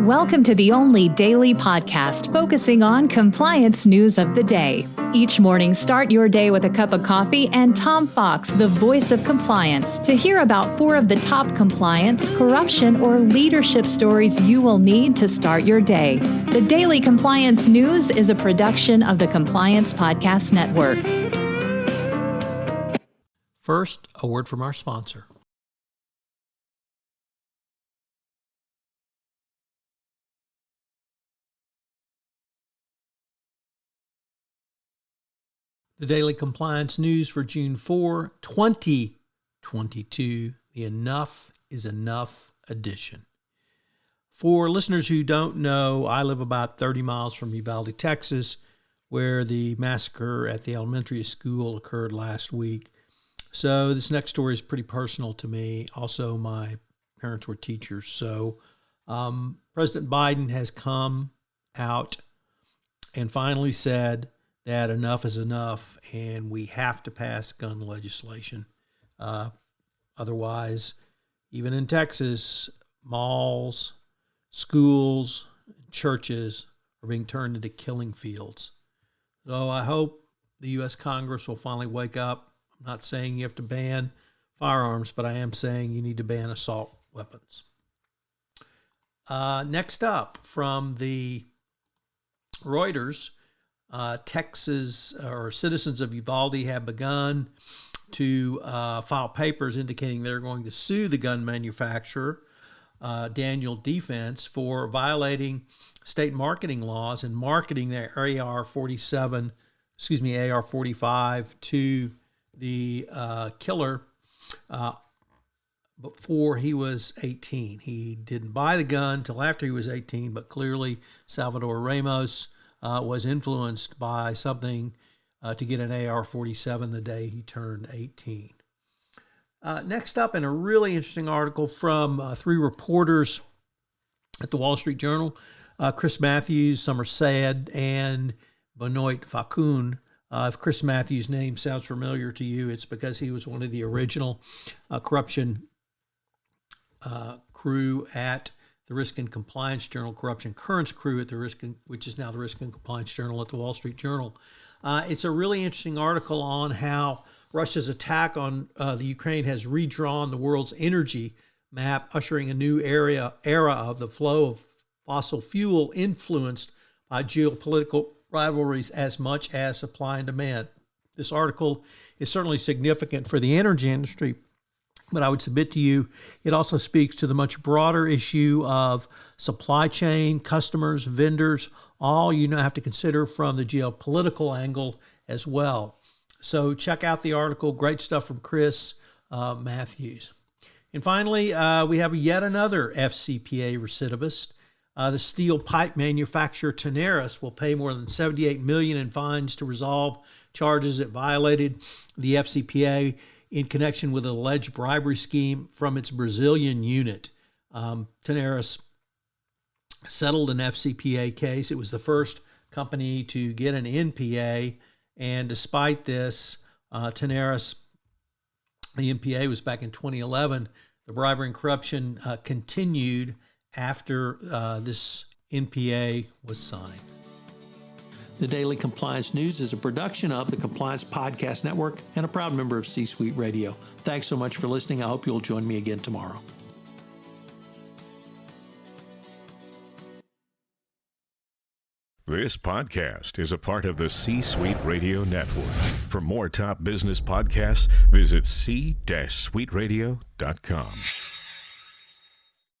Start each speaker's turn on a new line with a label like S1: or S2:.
S1: Welcome to the only daily podcast focusing on compliance news of the day. Each morning, start your day with a cup of coffee and Tom Fox, the voice of compliance, to hear about 4 of the top compliance, corruption, or leadership stories you will need to start your day. The Daily Compliance News is a production of the Compliance Podcast Network.
S2: First, a word from our sponsor. The Daily Compliance News for June 4, 2022, the Enough is Enough edition. For listeners who don't know, I live about 30 miles from Uvalde, Texas, where the massacre at the elementary school occurred last week. So this next story is pretty personal to me. Also, my parents were teachers. So President Biden has come out and finally said that enough is enough, and we have to pass gun legislation. Otherwise, even in Texas, malls, schools, churches are being turned into killing fields. So I hope the U.S. Congress will finally wake up. I'm not saying you have to ban firearms, but I am saying you need to ban assault weapons. Next up, from the Reuters, Texas or citizens of Uvalde have begun to file papers indicating they're going to sue the gun manufacturer, Daniel Defense, for violating state marketing laws and marketing their AR-45 to the killer before he was 18. He didn't buy the gun until after he was 18, but clearly Salvador Ramos was influenced by something to get an AR-47 the day he turned 18. Next up, in a really interesting article from 3 reporters at the Wall Street Journal, Chris Matthews, Summer Sayed, and Benoit Fakoun. If Chris Matthews' name sounds familiar to you, it's because he was one of the original corruption crew at the Risk and Compliance Journal, corruption currents crew at the which is now the Risk and Compliance Journal at the Wall Street Journal. It's a really interesting article on how Russia's attack on the Ukraine has redrawn the world's energy map, ushering a new era of the flow of fossil fuel influenced by geopolitical rivalries as much as supply and demand. This article is certainly significant for the energy industry, but I would submit to you, it also speaks to the much broader issue of supply chain, customers, vendors, all you now have to consider from the geopolitical angle as well. So check out the article. Great stuff from Chris Matthews. And finally, we have yet another FCPA recidivist. The steel pipe manufacturer Tenaris will pay more than $78 million in fines to resolve charges it violated the FCPA in connection with an alleged bribery scheme from its Brazilian unit. Tenaris settled an FCPA case. It was the first company to get an NPA, and despite this, Tenaris, the NPA was back in 2011. The bribery and corruption continued after this NPA was signed. The Daily Compliance News is a production of the Compliance Podcast Network and a proud member of C-Suite Radio. Thanks so much for listening. I hope you'll join me again tomorrow.
S3: This podcast is a part of the C-Suite Radio Network. For more top business podcasts, visit c-suiteradio.com.